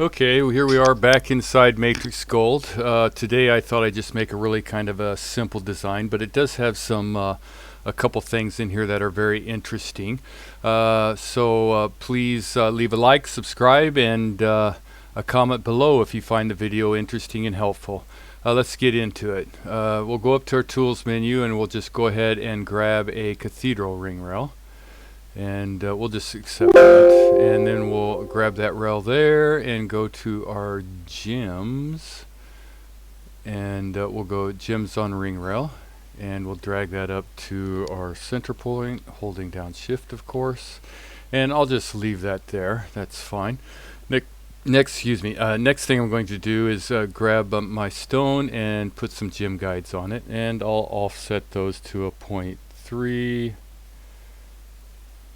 Okay, well, here we are back inside MatrixGold. Today I thought I'd just make a really kind of a simple design, but it does have some a couple things in here that are very interesting. So please leave a like, subscribe, and a comment below if you find the video interesting and helpful. Let's get into it. We'll go up to our tools menu and we'll just go ahead and grab a Cathedral ring rail. And we'll just accept that, and then we'll grab that rail there and go to our gems, and we'll go gems on ring rail, and we'll drag that up to our center point, holding down shift of course, and I'll just leave that there. That's fine. Next thing I'm going to do is grab my stone and put some gem guides on it, and I'll offset those to a 0.3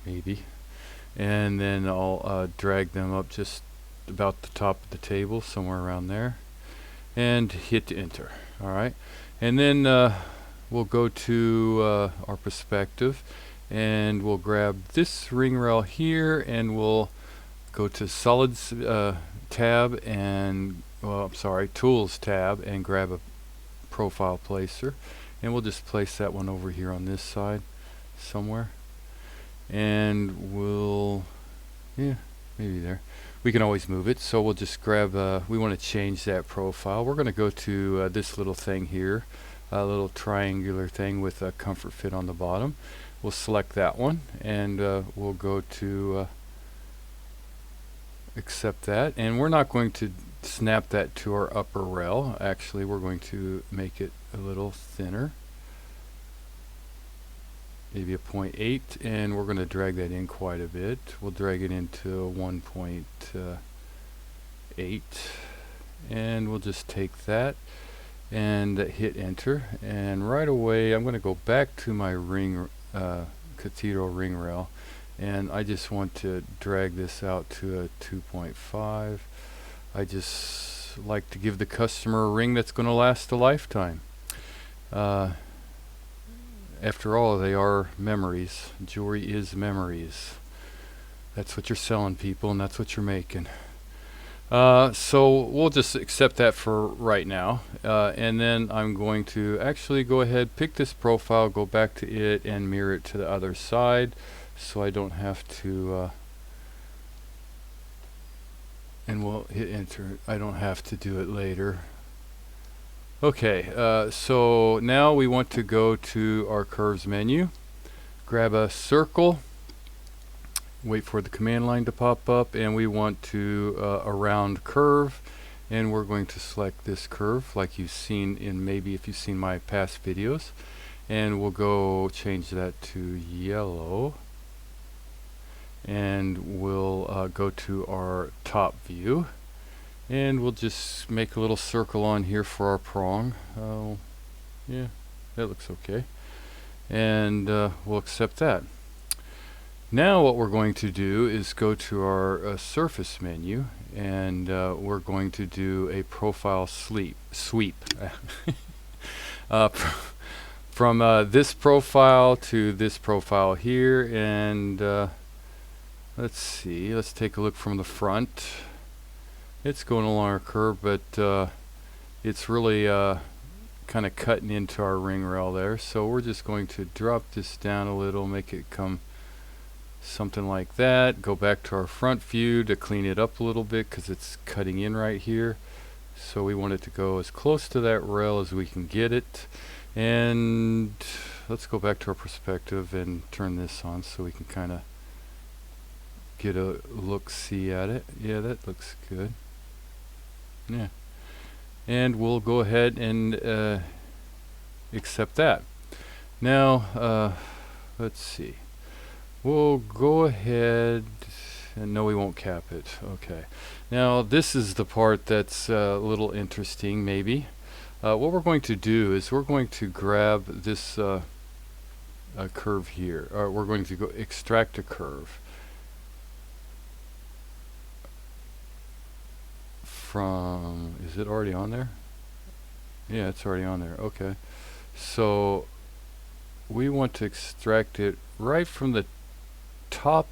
maybe, and then I'll drag them up just about the top of the table, somewhere around there, and hit enter. Alright, and then we'll go to our perspective, and we'll grab this ring rail here, and we'll go to solids tab, and tools tab, and grab a profile placer, and we'll just place that one over here on this side somewhere. And we'll, maybe there. We can always move it, so we'll just grab, we want to change that profile. We're going to go to this little thing here, a little triangular thing with a comfort fit on the bottom. We'll select that one, and we'll go to accept that. And we're not going to snap that to our upper rail. Actually, we're going to make it a little thinner. Maybe a 0.8, and we're going to drag that in quite a bit. We'll drag it into 1.8, and we'll just take that and hit enter, and right away I'm going to go back to my Cathedral ring rail, and I just want to drag this out to a 2.5. I just like to give the customer a ring that's going to last a lifetime. After all, they are memories. Jewelry is memories. That's what you're selling, people, and that's what you're making. So we'll just accept that for right now. And then I'm going to actually go ahead, pick this profile, go back to it, and mirror it to the other side, so I don't have to, and we'll hit enter. I don't have to do it later. Okay, so now we want to go to our curves menu, grab a circle, wait for the command line to pop up, and we want to a round curve, and we're going to select this curve like you've seen in, maybe if you've seen my past videos, and we'll go change that to yellow, and we'll go to our top view. And we'll just make a little circle on here for our prong. Yeah, that looks okay. And we'll accept that. Now what we're going to do is go to our surface menu, and we're going to do a profile sweep. From this profile to this profile here, and let's see, let's take a look from the front. It's going along our curve, but it's really kind of cutting into our ring rail there. So we're just going to drop this down a little, make it come something like that. Go back to our front view to clean it up a little bit because it's cutting in right here. So we want it to go as close to that rail as we can get it. And let's go back to our perspective and turn this on so we can kind of get a look-see at it. Yeah, that looks good. Yeah, and we'll go ahead and accept that. Now let's see, we'll go ahead, and no, we won't cap it. Okay, now this is the part that's a little interesting maybe. What we're going to do is we're going to grab this curve here, or we're going to go extract a curve from, is it already on there? Yeah, it's already on there. Okay, so we want to extract it right from the top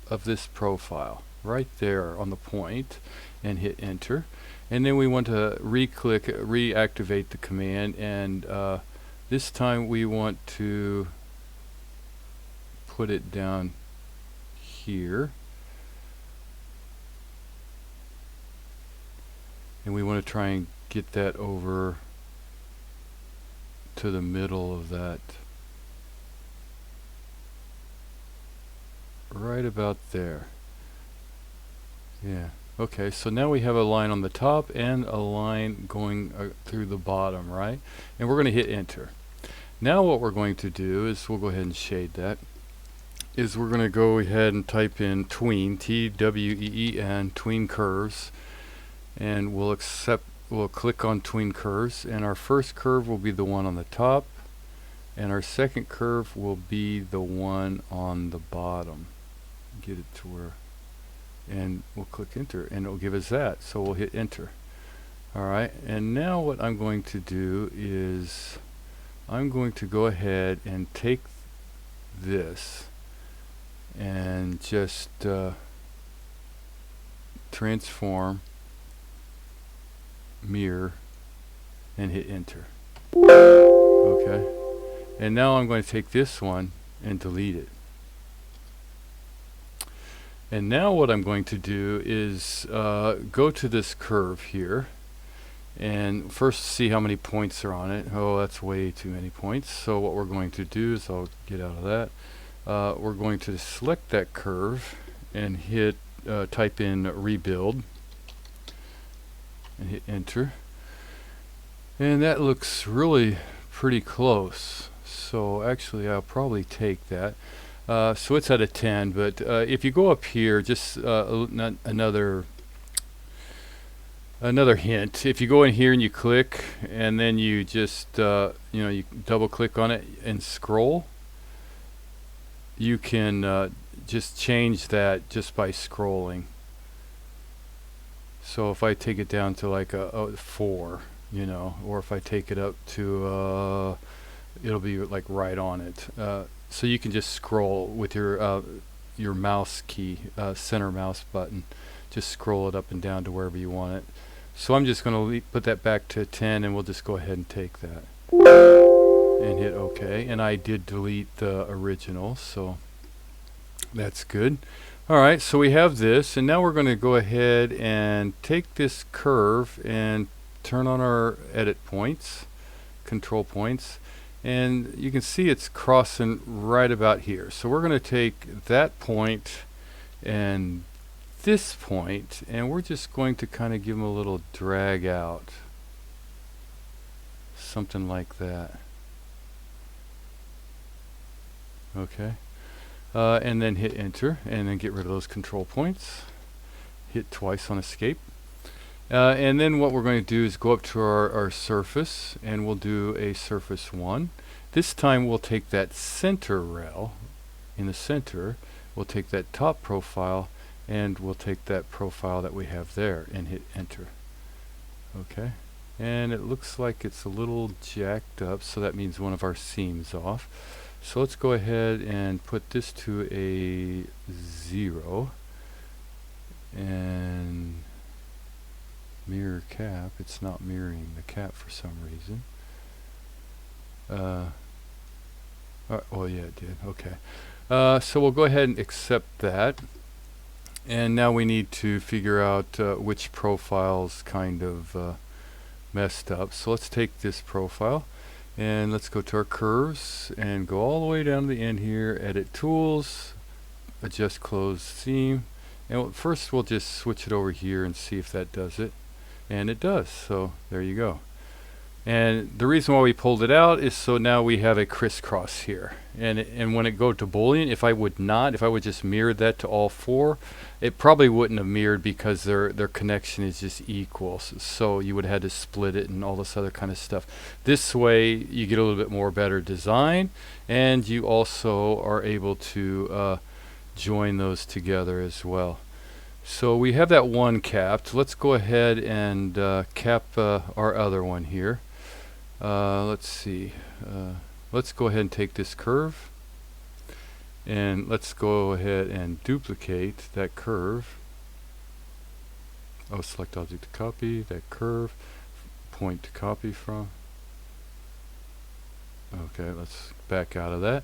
of this profile. right there on the point, and hit enter. And then we want to reactivate the command, and this time we want to put it down here, and we want to try and get that over to the middle of that, right about there. Yeah. Okay, so now we have a line on the top and a line going through the bottom, right? And we're going to hit enter. Now what we're going to do is, we'll go ahead and shade that, is we're going to go ahead and type in tween, T-W-E-E-N, tween curves, and we'll click on tween curves, and our first curve will be the one on the top, and our second curve will be the one on the bottom. Get it to where, and we'll click enter, and it'll give us that, so we'll hit enter. Alright, and now what I'm going to do is I'm going to go ahead and take this and just transform, mirror, and hit enter. Okay, and now I'm going to take this one and delete it. And now what I'm going to do is go to this curve here, and first see how many points are on it. Oh, that's way too many points. So what we're going to do is, I'll get out of that. We're going to select that curve and hit type in rebuild and hit enter. And that looks really pretty close. So actually I'll probably take that. So it's at a 10, but if you go up here, just another hint. If you go in here and you click, and then you just you double click on it and scroll, you can just change that just by scrolling. So if I take it down to like a 4, or if I take it up to it'll be like right on it. So you can just scroll with your mouse key, center mouse button. Just scroll it up and down to wherever you want it. So I'm just going to put that back to 10, and we'll just go ahead and take that and hit OK. And I did delete the original, so that's good. Alright, so we have this, and now we're going to go ahead and take this curve and turn on our edit points, control points. And you can see it's crossing right about here. So we're going to take that point and this point, and we're just going to kind of give them a little drag out. Something like that. Okay. And then hit enter, and then get rid of those control points. Hit twice on escape. And then what we're going to do is go up to our surface, and we'll do a surface 1. This time we'll take that center rail in the center, we'll take that top profile, and we'll take that profile that we have there and hit enter. Okay, and it looks like it's a little jacked up, so that means one of our seams off. So let's go ahead and put this to a 0, and mirror cap. It's not mirroring the cap for some reason. Oh yeah, it did. Okay. So we'll go ahead and accept that. And now we need to figure out which profile's kind of messed up. So let's take this profile, and let's go to our curves and go all the way down to the end here. Edit tools, adjust closed seam, and first we'll just switch it over here and see if that does it. And it does, so there you go. And the reason why we pulled it out is so now we have a crisscross here. And when it go to boolean, if I would just mirror that to all 4, it probably wouldn't have mirrored because their connection is just equal. So you would have had to split it and all this other kind of stuff. This way you get a little bit more better design, and you also are able to join those together as well. So we have that one capped. Let's go ahead and cap our other one here. Let's see. Let's go ahead and take this curve, and let's go ahead and duplicate that curve Oh, select object to copy, that curve, point to copy from. Okay, let's back out of that.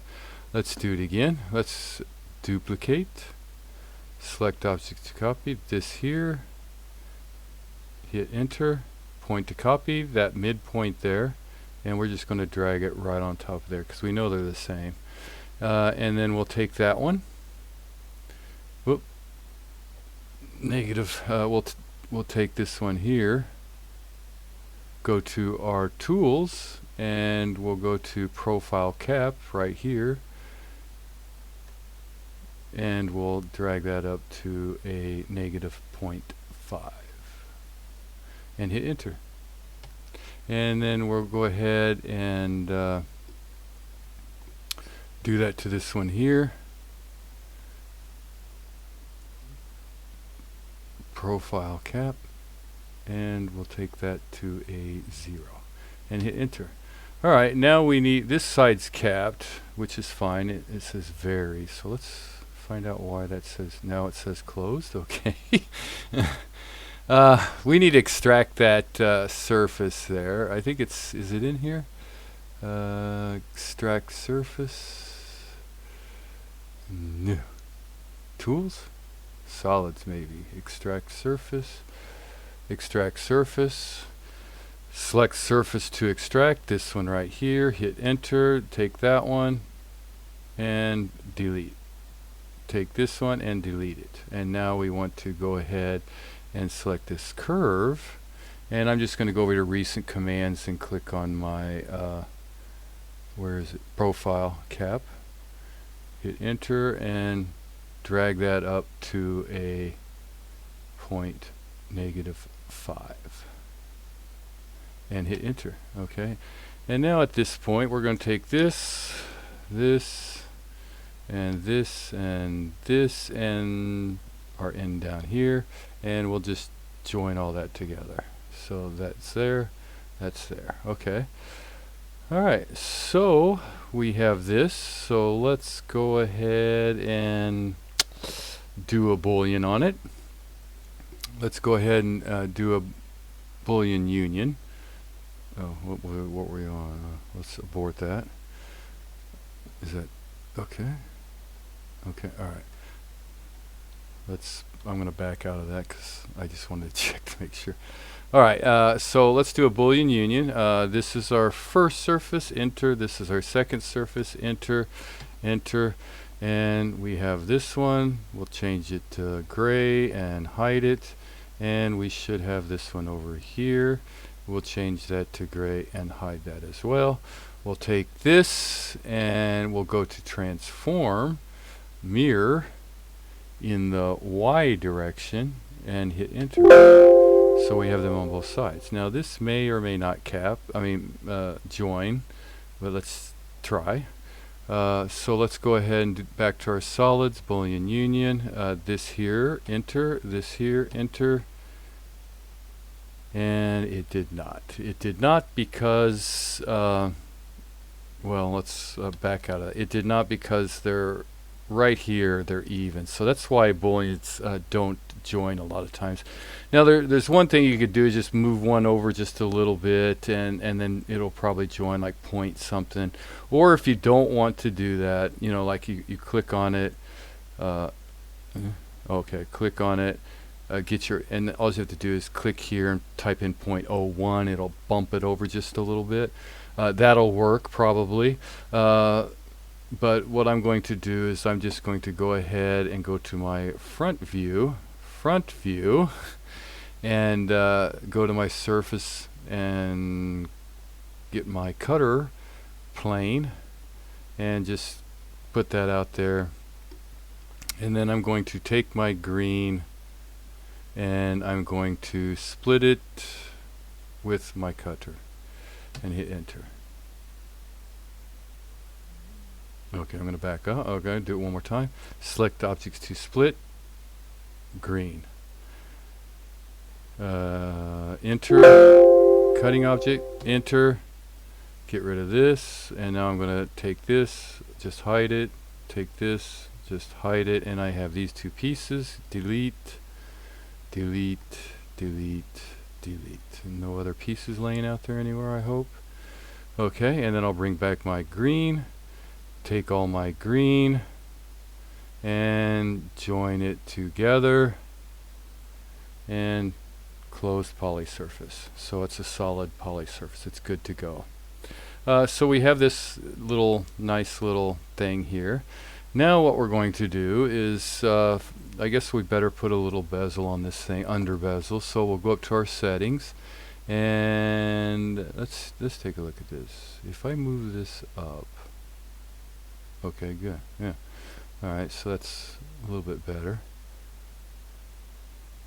Let's do it again. Let's duplicate, select object to copy, this here, hit enter, point to copy, that midpoint there, and we're just going to drag it right on top of there because we know they're the same. And then we'll take that one. Whoop. Negative. We'll take this one here. Go to our tools, and we'll go to profile cap right here, and we'll drag that up to a -0.5 and hit enter. And then we'll go ahead and do that to this one here. Profile cap, and we'll take that to a 0 and hit enter. Alright, now we need, this side's capped, which is fine. It says vary, so let's find out why that says, now it says closed. Okay. We need to extract that surface there. I think it's, is it in here? Extract surface. No. Tools? Solids maybe. Extract surface. Extract surface. Select surface to extract. This one right here. Hit enter. Take that one and delete. Take this one and delete it. And now we want to go ahead and select this curve. And I'm just going to go over to recent commands and click on my where is it? Profile cap. Hit enter and drag that up to a -5 and hit enter. Okay, and now at this point we're going to take this, this, and this, and this, and our end down here, and we'll just join all that together. So that's there, that's there. Okay. Alright, so we have this, so let's go ahead and do a boolean on it. Let's go ahead and do a boolean union. Oh, what were we on? Let's abort that. Is that okay? Okay, alright. I'm going to back out of that because I just wanted to check to make sure. Alright, so let's do a boolean union. This is our first surface, enter. This is our second surface, enter, enter. And we have this one. We'll change it to gray and hide it. And we should have this one over here. We'll change that to gray and hide that as well. We'll take this and we'll go to transform, mirror in the Y direction and hit enter. So we have them on both sides. Now this may or may not join, but let's try. So let's go ahead and do back to our solids, boolean union, this here, enter, this here, enter, and it did not. It did not because, well, let's back out of it. It did not because they're right here, they're even. So that's why booleans don't join a lot of times. Now there's one thing you could do is just move one over just a little bit and then it'll probably join like point something. Or if you don't want to do that, you know, like you click on it, okay, click on it, and all you have to do is click here and type in 0.01. It'll bump it over just a little bit. That'll work probably. But what I'm going to do is I'm just going to go ahead and go to my front view, and go to my surface and get my cutter plane and just put that out there. And then I'm going to take my green and I'm going to split it with my cutter and hit enter. Okay, I'm going to back up. Okay, do it one more time. Select objects to split. Green. Enter. Cutting object. Enter. Get rid of this. And now I'm going to take this. Just hide it. Take this. Just hide it. And I have these two pieces. Delete. Delete. delete, delete. No other pieces laying out there anywhere, I hope. Okay, and then I'll bring back my green, take all my green, and join it together, and closed poly surface. So it's a solid poly surface. It's good to go. So we have this nice little thing here. Now what we're going to do is, I guess we better put a little bezel on this thing, under bezel. So we'll go up to our settings, and let's take a look at this. If I move this up, okay, good, yeah. All right, so that's a little bit better.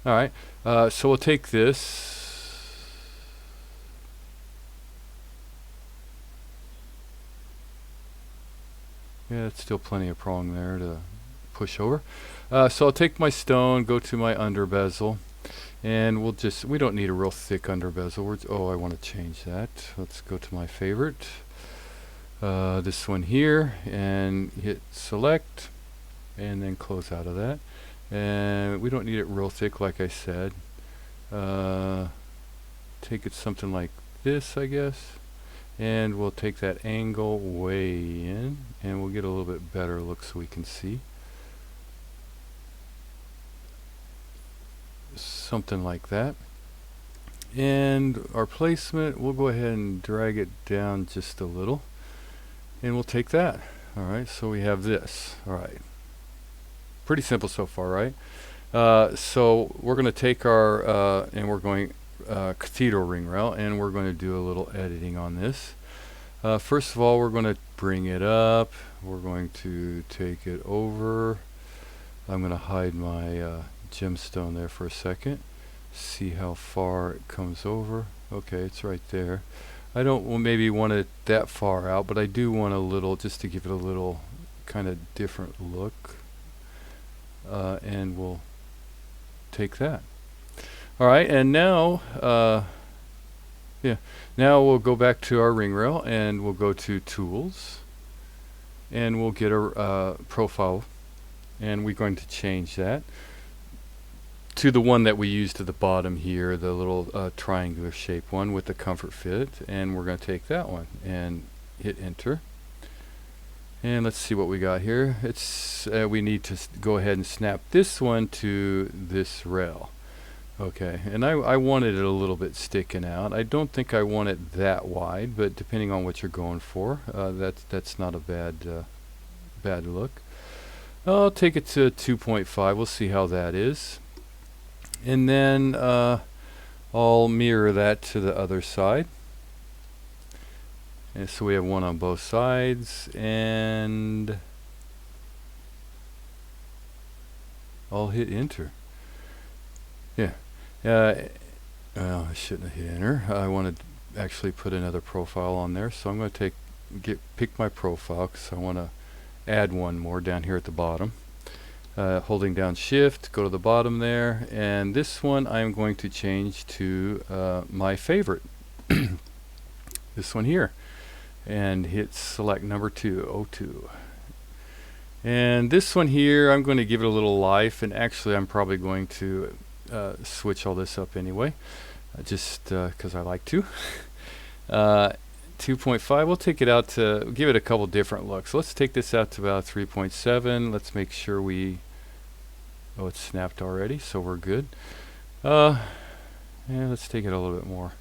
All right, so we'll take this. Yeah, it's still plenty of prong there to push over. So I'll take my stone, go to my under bezel, and we don't need a real thick under bezel. Oh, I want to change that. Let's go to my favorite, this one here, and hit select, and then close out of that. And we don't need it real thick, like I said. Take it something like this, I guess. And we'll take that angle way in, and we'll get a little bit better look so we can see. Something like that. And our placement, we'll go ahead and drag it down just a little. And we'll take that. Alright, so we have this. Alright. Pretty simple so far, right? So we're going to take our, and we're going Cathedral ring rail, and we're going to do a little editing on this. First of all, we're going to bring it up. We're going to take it over. I'm going to hide my gemstone there for a second. See how far it comes over. Okay, it's right there. I don't maybe want it that far out, but I do want a little, just to give it a little kind of different look. And we'll take that. All right, and now, now we'll go back to our ring rail, and we'll go to Tools, and we'll get a profile, and we're going to change that to the one that we used at the bottom here, the little triangular shape one with the comfort fit, and we're going to take that one and hit enter. And let's see what we got here. It's we need to go ahead and snap this one to this rail. Okay, and I wanted it a little bit sticking out. I don't think I want it that wide, but depending on what you're going for, that's not a bad look. I'll take it to 2.5. We'll see how that is. And then I'll mirror that to the other side. And so we have one on both sides, and I'll hit enter. Yeah. Well, I shouldn't have hit enter. I want to actually put another profile on there, so I'm going to pick my profile, because I want to add one more down here at the bottom. Holding down shift, go to the bottom there, and this one I'm going to change to my favorite. This one here. And hit select number 2, 02. And this one here, I'm going to give it a little life, and actually I'm probably going to switch all this up anyway, just because I like to. 2.5, we'll take it out to give it a couple different looks. Let's take this out to about 3.7. Let's make sure oh, it's snapped already, so we're good. Yeah, let's take it a little bit more.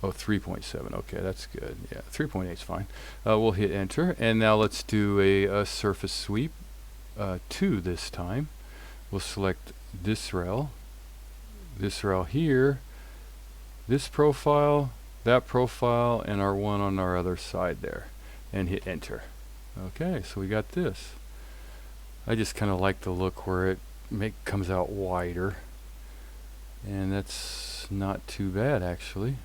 Oh, 3.7. Okay, that's good. Yeah, 3.8 is fine. We'll hit enter, and now let's do a surface sweep 2 this time. We'll select this rail here, this profile, that profile, and our one on our other side there, and hit enter. Okay, so we got this. I just kind of like the look where it comes out wider, and that's not too bad actually.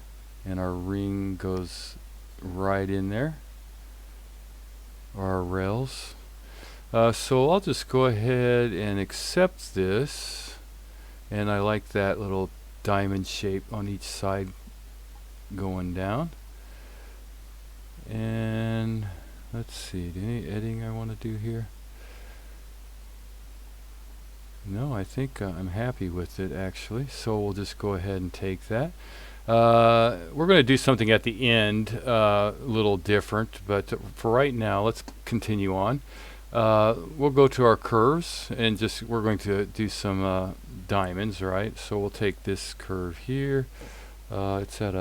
And our ring goes right in there, our rails. So I'll just go ahead and accept this, and I like that little diamond shape on each side going down. And let's see, any editing I want to do here? No, I think I'm happy with it actually. So we'll just go ahead and take that. We're going to do something at the end, a little different, but for right now, let's continue on. We'll go to our curves and we're going to do some diamonds, right? So we'll take this curve here. It's at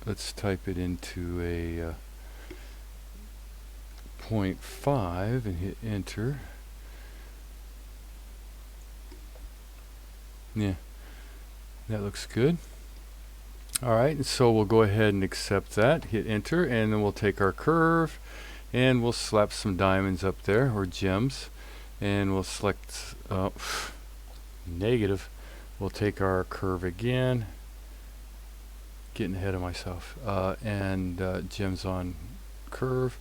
let's type it into a 0.5 and hit enter. Yeah, that looks good. Alright, and so we'll go ahead and accept that, hit enter, and then we'll take our curve and we'll slap some diamonds up there, or gems, and we'll select negative. We'll take our curve again, getting ahead of myself, and gems on curve,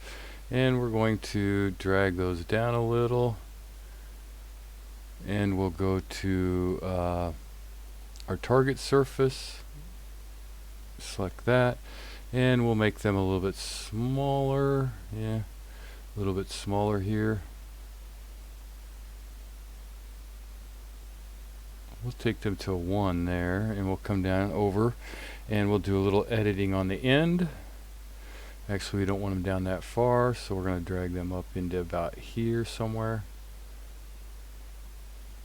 and we're going to drag those down a little, and we'll go to our target surface, select that, and we'll make them a little bit smaller. Yeah, a little bit smaller here. We'll take them to 1 there, and we'll come down over and we'll do a little editing on the end. Actually, we don't want them down that far, so we're going to drag them up into about here somewhere.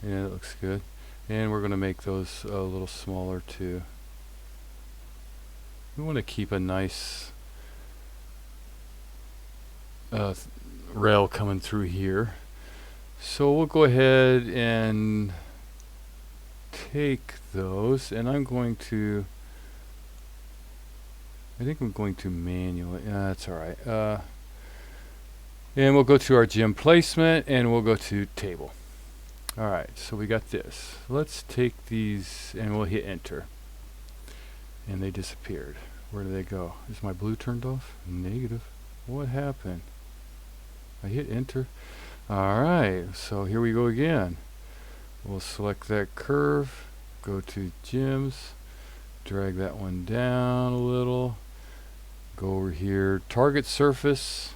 Yeah, that looks good. And we're going to make those a little smaller too. We want to keep a nice rail coming through here. So we'll go ahead and take those, and I think I'm going to manually. That's alright. And we'll go to our gem placement and we'll go to table. Alright, so we got this. Let's take these and we'll hit enter. And they disappeared. Where do they go? Is my blue turned off? Negative. What happened? I hit enter. Alright, so here we go again. We'll select that curve, go to gems, drag that one down a little, go over here, target surface.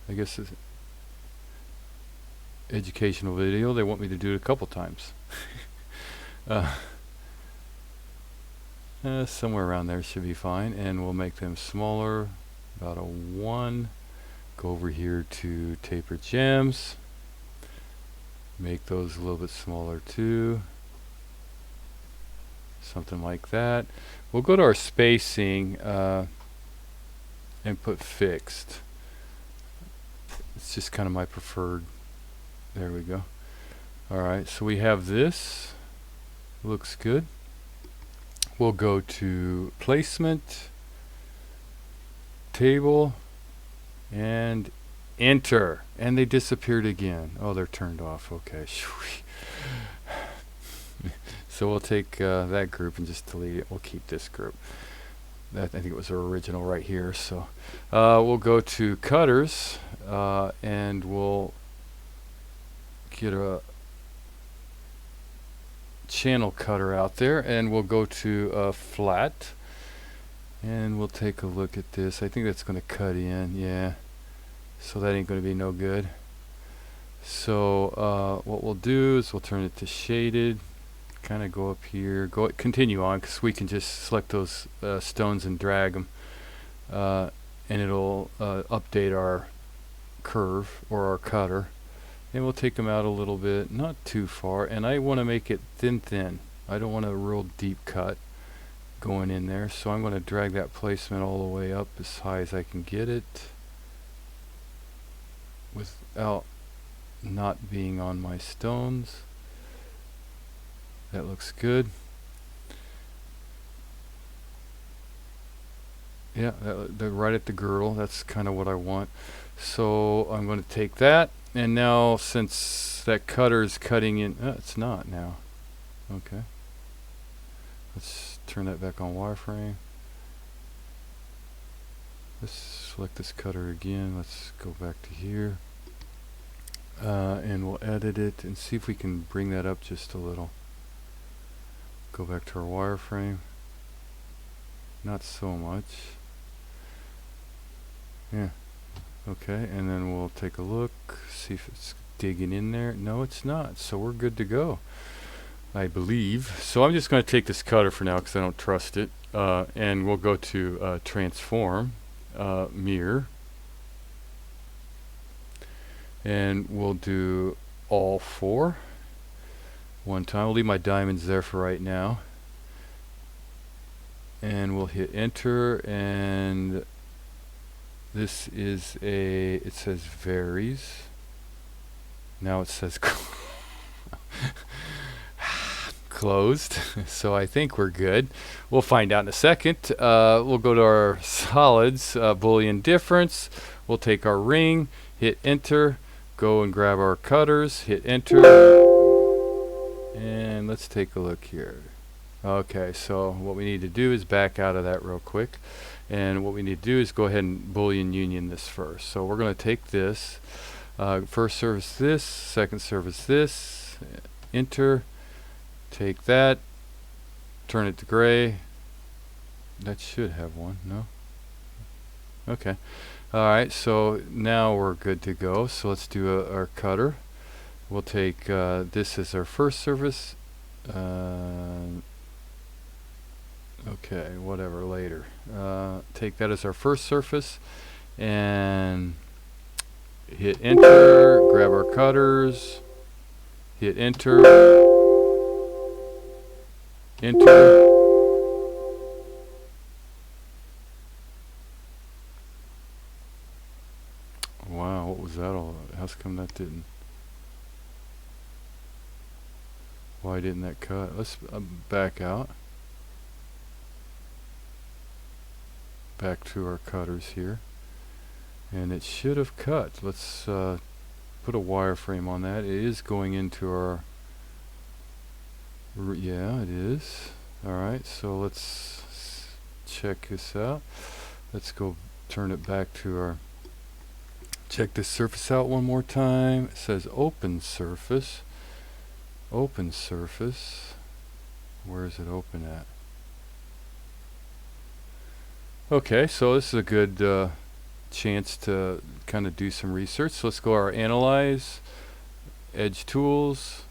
I guess it's educational video. They want me to do it a couple times. Somewhere around there should be fine, and we'll make them smaller, about a 1. Go over here to taper gems, make those a little bit smaller too, something like that. We'll go to our spacing and put fixed. It's just kind of my preferred. There we go. Alright, so we have this. Looks good. We'll go to placement, table, and enter. And they disappeared again. Oh, they're turned off. Okay. So we'll take that group and just delete it. We'll keep this group. I think it was our original right here. So we'll go to cutters and we'll get a channel cutter out there, and we'll go to flat, and we'll take a look at this. I think that's going to cut in. Yeah, so that ain't going to be no good. So what we'll do is we'll turn it to shaded, kind of go up here, continue on, because we can just select those stones and drag them, and it'll update our curve or our cutter. And we'll take them out a little bit, not too far, and I want to make it thin. I don't want a real deep cut going in there, so I'm going to drag that placement all the way up as high as I can get it without not being on my stones. That looks good. Yeah, they're right at the girdle. That's kind of what I want. So I'm going to take that. And now, since that cutter is cutting in, it's not now. Okay. Let's turn that back on wireframe. Let's select this cutter again. Let's go back to here. And we'll edit it and see if we can bring that up just a little. Go back to our wireframe. Not so much. Yeah. Okay, and then we'll take a look, see if it's digging in there. No, it's not. So we're good to go, I believe. So I'm just going to take this cutter for now because I don't trust it. And we'll go to transform, mirror. And we'll do all four one time. I'll leave my diamonds there for right now. And we'll hit enter, and this is it says varies. Now it says closed. So I think we're good. We'll find out in a second. We'll go to our solids, boolean difference. We'll take our ring, hit enter, go and grab our cutters, hit enter, and let's take a look here. Okay, so what we need to do is back out of that real quick, and what we need to do is go ahead and boolean union this first. So we're going to take this, first service this, second service this, enter, take that, turn it to gray. That should have one, no? Okay. Alright, so now we're good to go. So let's do our cutter. We'll take this as our first service. Okay, whatever, later. Take that as our first surface and hit enter, grab our cutters, hit enter, enter. Wow, what was that all about? How's come that didn't? Why didn't that cut? Let's back out. Back to our cutters here, and it should have cut. Let's put a wireframe on that. It is going into our yeah, it is. Alright, so let's check this out. Let's go turn it back to our, check this surface out one more time. It says open surface. Open surface. Where is it open at? Okay, so this is a good chance to kind of do some research. So let's go our analyze, edge tools,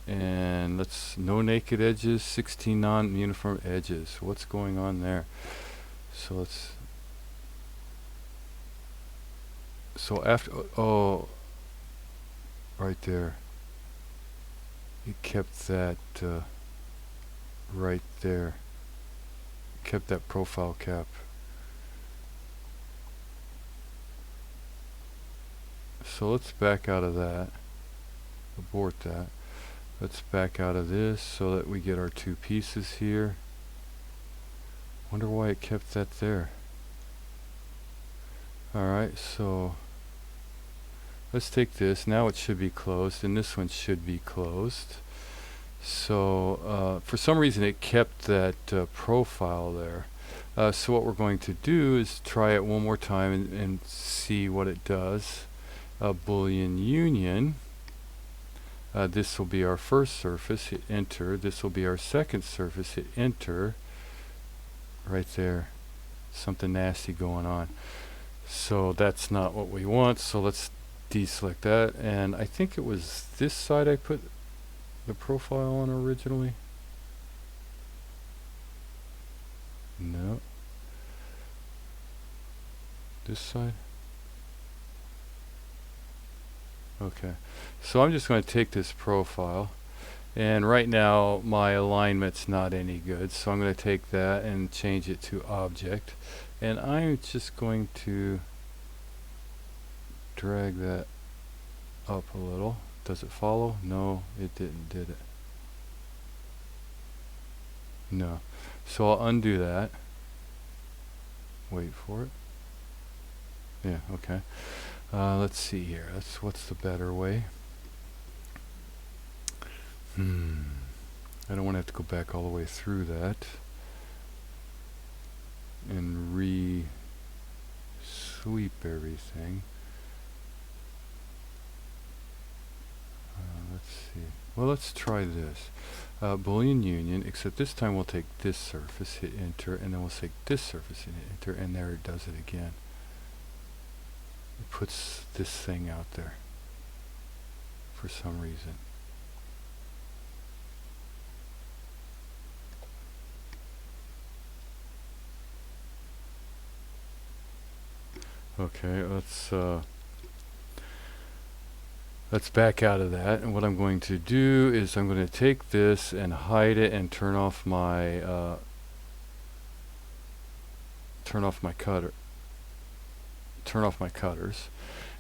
and let's no naked edges, 16 non-uniform edges. What's going on there? So let's, so after, oh, right there. It kept that right there. Kept that profile cap. So let's back out of that. Abort that. Let's back out of this so that we get our two pieces here. Wonder why it kept that there. Alright, so let's take this. Now it should be closed, and this one should be closed. So for some reason it kept that profile there. So what we're going to do is try it one more time and see what it does. Boolean union. This will be our first surface, hit enter. This will be our second surface, hit enter. Right there. Something nasty going on. So that's not what we want, so let's deselect that. And I think it was this side I put the profile on originally. No. This side. Okay. So I'm just going to take this profile, and right now my alignment's not any good, so I'm going to take that and change it to object, and I'm just going to drag that up a little. Does it follow? No, it didn't, did it? No. So I'll undo that. Wait for it. Yeah, okay. Let's see here. What's the better way? I don't want to have to go back all the way through that and re-sweep everything. Let's see. Well, let's try this. Boolean union, except this time we'll take this surface, hit enter, and then we'll take this surface and hit enter, and there it does it again. puts this thing out there for some reason. Okay, let's back out of that, and what I'm going to do is I'm going to take this and hide it and turn off my cutters.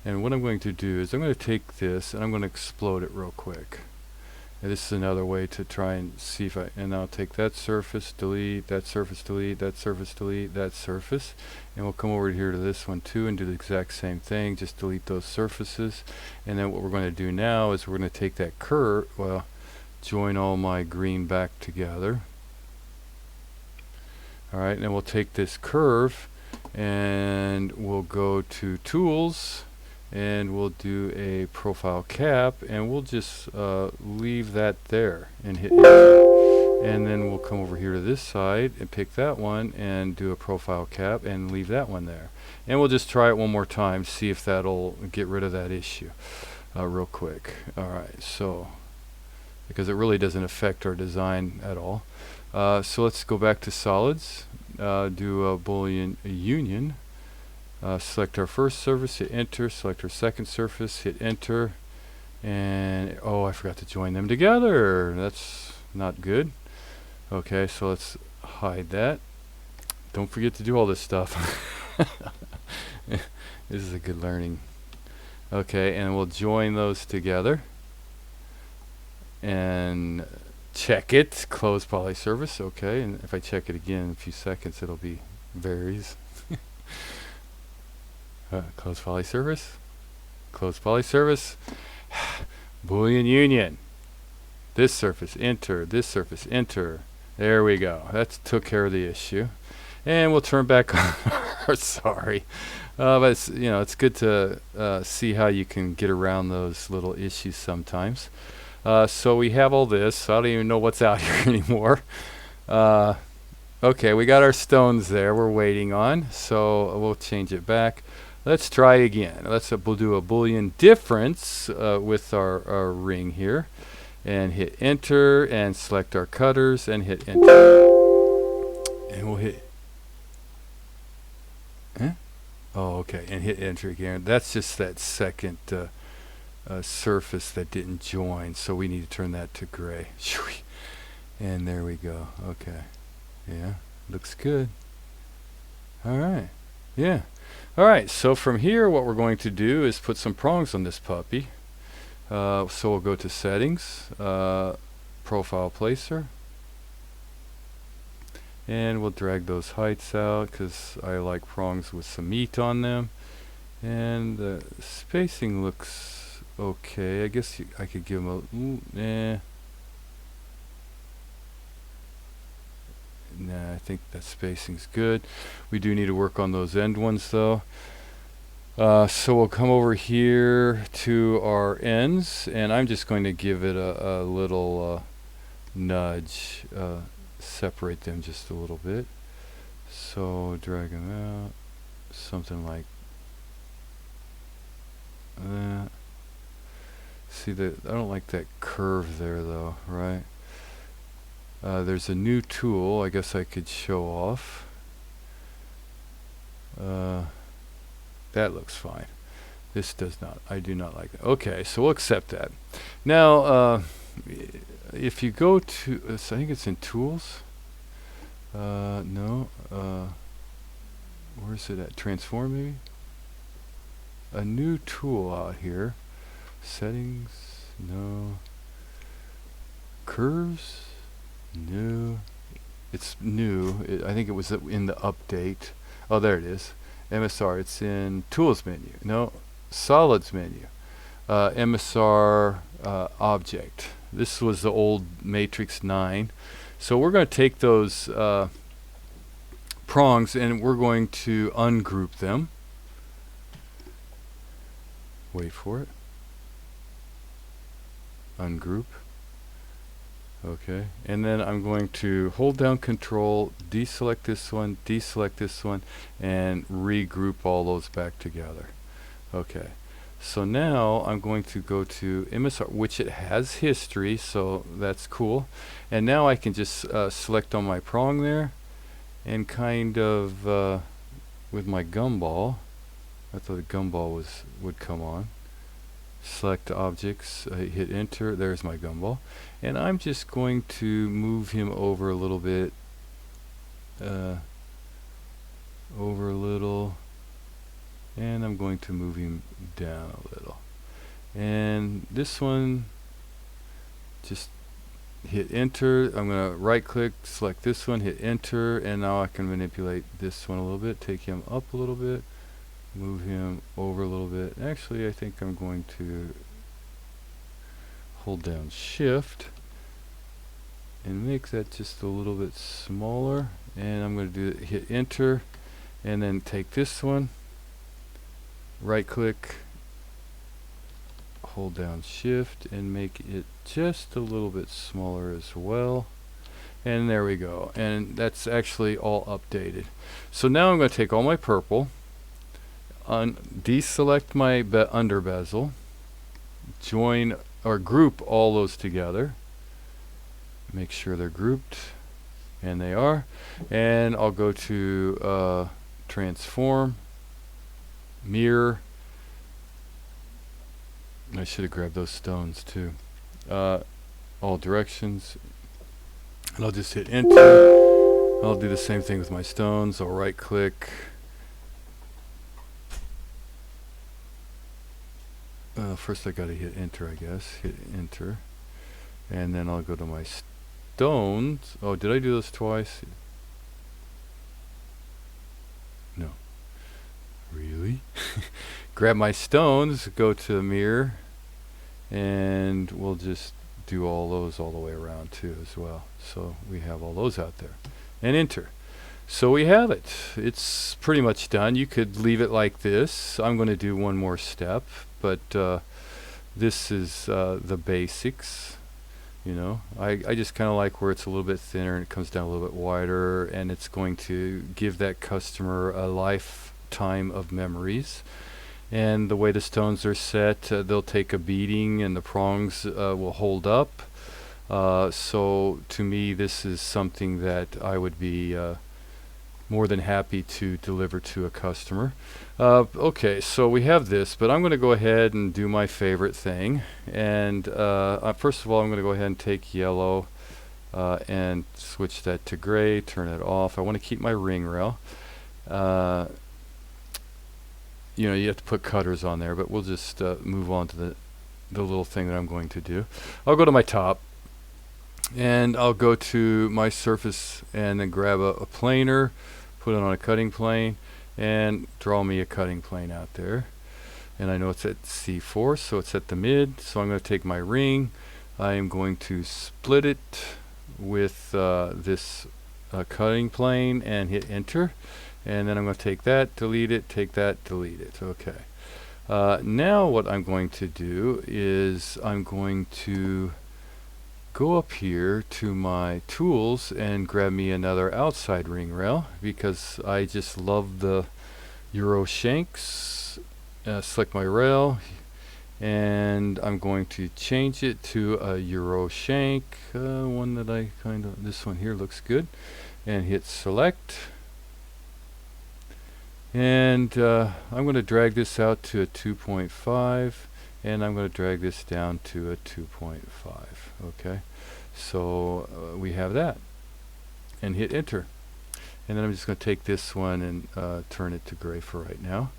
And what I'm going to do is I'm going to take this and I'm going to explode it real quick. And this is another way to try and see if and I'll take that surface, delete, that surface, delete, that surface, delete, that surface. And we'll come over here to this one too and do the exact same thing, just delete those surfaces. And then what we're going to do now is we're going to take that curve, join all my green back together. Alright, and then we'll take this curve and we'll go to Tools and we'll do a profile cap and we'll just leave that there and hit enter. And then we'll come over here to this side and pick that one and do a profile cap and leave that one there. And we'll just try it one more time, see if that'll get rid of that issue real quick. Alright, so because it really doesn't affect our design at all. So let's go back to solids, do a boolean union, select our first surface, hit enter, select our second surface, hit enter, and oh, I forgot to join them together. That's not good. Okay, so let's hide that. Don't forget to do all this stuff. This is a good learning. Okay, and we'll join those together and check it, close poly surface. Okay, and if I check it again in a few seconds, it'll be varies. Close poly surface, close poly surface, boolean union, this surface, enter, this surface, enter. There we go. That took care of the issue. And we'll turn back on. Sorry. But it's, it's good to see how you can get around those little issues sometimes. So we have all this. I don't even know what's out here anymore. Okay, we got our stones there we're waiting on. So we'll change it back. Let's try again. We'll do a boolean difference with our ring here. And hit enter and select our cutters and hit enter. And we'll hit... Oh, okay. And hit enter again. That's just that second surface that didn't join. So we need to turn that to gray. And there we go. Okay. Yeah. Looks good. All right. Yeah. All right. So from here, what we're going to do is put some prongs on this puppy. So we'll go to settings, profile placer, and we'll drag those heights out because I like prongs with some meat on them. And the spacing looks okay. I guess I could give them a nah, I think that spacing's good. We do need to work on those end ones though. So we'll come over here to our ends, and I'm just going to give it a little nudge, separate them just a little bit. So drag them out, something like that. See that? I don't like that curve there though, right? There's a new tool I guess I could show off. That looks fine. This does not. I do not like that. Okay, so we'll accept that. Now, if you go to, I think it's in Tools. No. Where's it at? Transform, maybe? A new tool out here. Settings. No. Curves. No. It's new. I think it was in the update. Oh, there it is. MSR, it's in Tools menu. No, Solids menu. MSR Object. This was the old Matrix 9. So we're going to take those prongs and we're going to ungroup them. Wait for it. Ungroup. Okay, and then I'm going to hold down Control, deselect this one, and regroup all those back together. Okay, so now I'm going to go to MSR, which it has history, so that's cool. And now I can just select on my prong there, and kind of with my gumball, I thought the gumball would come on. Select objects, hit enter, there's my gumball. And I'm just going to move him over a little bit, over a little, and I'm going to move him down a little. And this one, just hit enter. I'm going to right click, select this one, hit enter, and now I can manipulate this one a little bit, take him up a little bit, move him over a little bit. Actually, I think I'm going to hold down shift and make that just a little bit smaller, and I'm going to hit enter, and then take this one, right click, hold down shift, and make it just a little bit smaller as well. And there we go, and that's actually all updated. So now I'm going to take all my purple, deselect my under bezel, join or group all those together, make sure they're grouped, and they are. And I'll go to transform, mirror. I should have grabbed those stones too. All directions, and I'll just hit enter. I'll do the same thing with my stones. I'll right click, first I gotta hit enter, I guess. Hit enter, and then I'll go to my stones. Oh, did I do this twice? No. Really? Grab my stones, go to the mirror, and we'll just do all those all the way around too as well. So we have all those out there. And enter. So we have it. It's pretty much done. You could leave it like this. I'm going to do one more step, but this is the basics. You know, I just kind of like where it's a little bit thinner and it comes down a little bit wider, and it's going to give that customer a lifetime of memories. And the way the stones are set, they'll take a beating and the prongs will hold up. So to me, this is something that I would be more than happy to deliver to a customer. Okay, so we have this, but I'm going to go ahead and do my favorite thing. And first of all, I'm going to go ahead and take yellow and switch that to gray, turn it off. I want to keep my ring rail. You know, you have to put cutters on there, but we'll just move on to the little thing that I'm going to do. I'll go to my top, and I'll go to my surface and then grab a planer, put it on a cutting plane, and draw me a cutting plane out there. And I know it's at C4, so it's at the mid. So I'm going to take my ring. I am going to split it with this cutting plane and hit enter. And then I'm going to take that, delete it, take that, delete it. Okay. Now what I'm going to do is I'm going to go up here to my tools and grab me another outside ring rail, because I just love the Euro shanks. Select my rail, and I'm going to change it to a Euro shank, one that I this one here looks good, and hit select. And I'm going to drag this out to a 2.5, and I'm going to drag this down to a 2.5. Okay, so we have that, and hit enter. And then I'm just going to take this one and turn it to gray for right now.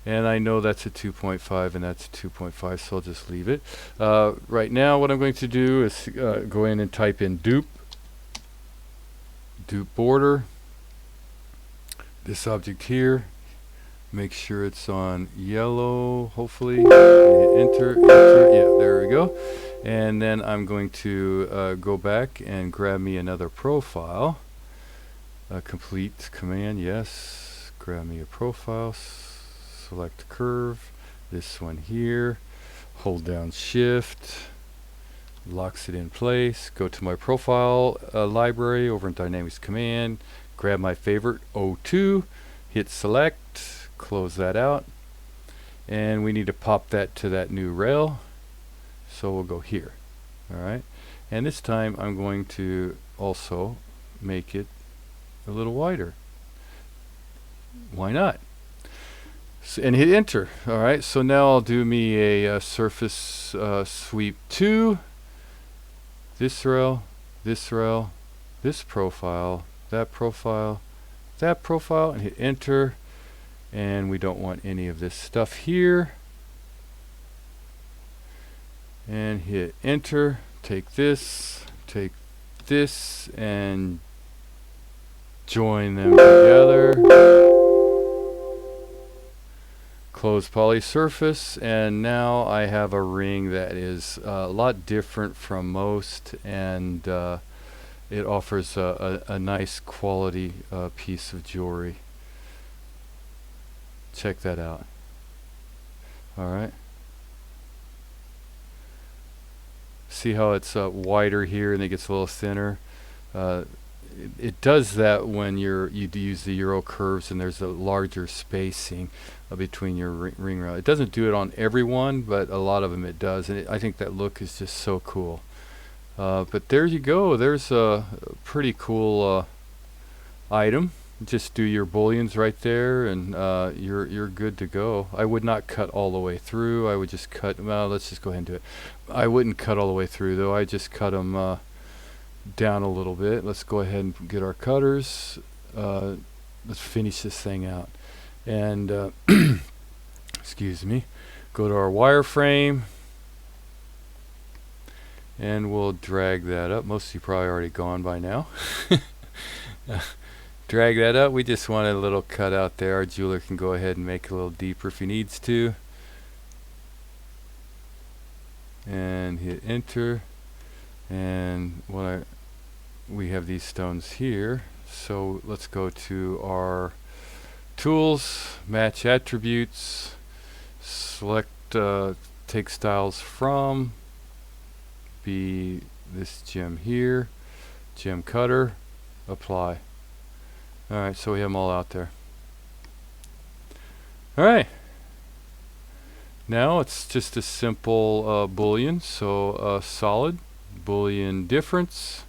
And I know that's a 2.5 and that's a 2.5, so I'll just leave it. Right now what I'm going to do is go in and type in dupe border. This object here, make sure it's on yellow, hopefully. Enter, yeah, there we go. And then I'm going to go back and grab me another profile. Complete command, yes. Grab me a profile, select curve, this one here, hold down shift, locks it in place, go to my profile library over in Dynamics Command, grab my favorite 02, hit select, close that out, and we need to pop that to that new rail, so we'll go here. Alright, and this time I'm going to also make it a little wider. Why not? And hit enter. Alright, so now I'll do me a surface sweep 2, this rail, this rail, this profile, that profile, that profile, and hit enter. And we don't want any of this stuff here. And hit enter. Take this, and join them together. Close poly surface, and now I have a ring that is a lot different from most, and it offers a nice quality piece of jewelry. Check that out. Alright. See how it's wider here and it gets a little thinner? It does that when you use the Euro curves and there's a larger spacing between your ring rail. It doesn't do it on every one, but a lot of them it does, and I think that look is just so cool. But there you go. There's a pretty cool item. Just do your booleans right there, and you're good to go. I would not cut all the way through. I would just cut. Well, let's just go ahead and do it. I wouldn't cut all the way through though. I just cut them down a little bit. Let's go ahead and get our cutters. Let's finish this thing out. And excuse me. Go to our wireframe, and we'll drag that up. Most of you probably already gone by now. Drag that up. We just want a little cut out there. Our jeweler can go ahead and make it a little deeper if he needs to. And hit enter. And we have these stones here. So let's go to our tools, match attributes, select take styles from, be this gem here, gem cutter, apply. Alright, so we have them all out there. Alright. Now it's just a simple boolean. So solid, boolean difference.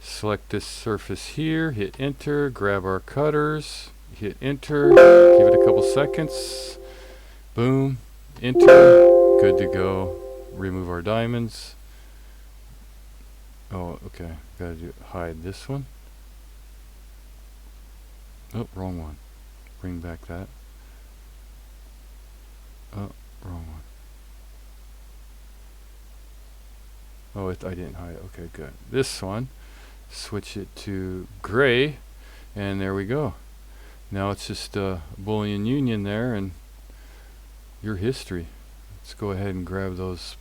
Select this surface here, hit enter, grab our cutters, hit enter, give it a couple seconds. Boom, enter, good to go. Remove our diamonds. Oh, okay, gotta hide this one. Oh, wrong one. Bring back that. Oh, wrong one. Oh, I didn't hide it. Okay, good. This one, switch it to gray, and there we go. Now it's just a Boolean union there, and your history. Let's go ahead and grab those.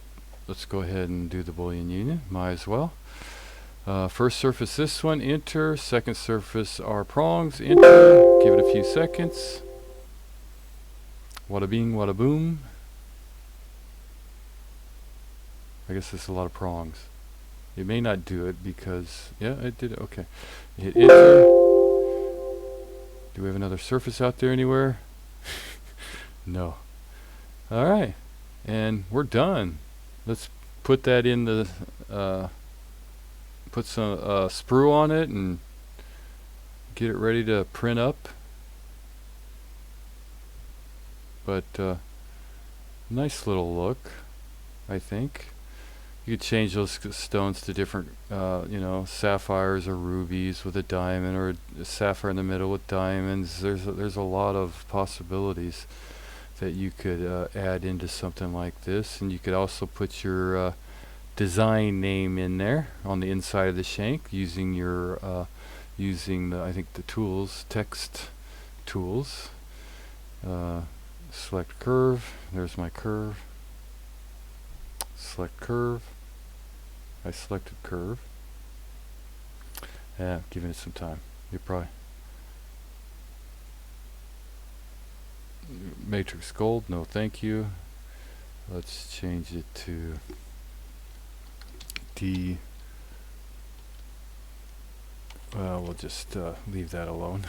Let's go ahead and do the Boolean union. Might as well. First surface this one, enter. Second surface our prongs, enter. Give it a few seconds. Wada bing, wada boom. I guess there's a lot of prongs. It may not do it because, yeah, it did it. Okay. Hit enter. Do we have another surface out there anywhere? No. Alright. And we're done. Let's put that in the put some sprue on it and get it ready to print up. But nice little look, I think. You could change those stones to different, you know, sapphires or rubies with a diamond, or a sapphire in the middle with diamonds. There's a lot of possibilities that you could add into something like this, and you could also put your design name in there on the inside of the shank using your I think the tools, text tools. Select curve. There's my curve. Select curve. I selected curve. Yeah, giving it some time. You probably MatrixGold. No, thank you. Let's change it to D. Well, we'll just leave that alone.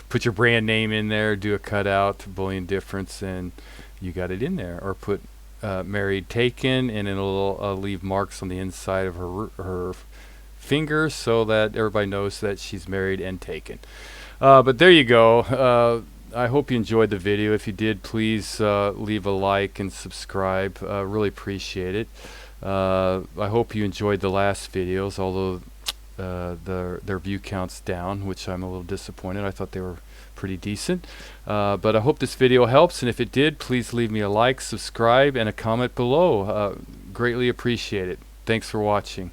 Put your brand name in there, do a cutout, Boolean difference, and you got it in there. Or put married taken, and it'll leave marks on the inside of her fingers so that everybody knows that she's married and taken. But there you go. I hope you enjoyed the video. If you did, please leave a like and subscribe. Really appreciate it. I hope you enjoyed the last videos, although their view count's down, which I'm a little disappointed. I thought they were pretty decent. But I hope this video helps, and if it did, please leave me a like, subscribe, and a comment below. Greatly appreciate it. Thanks for watching.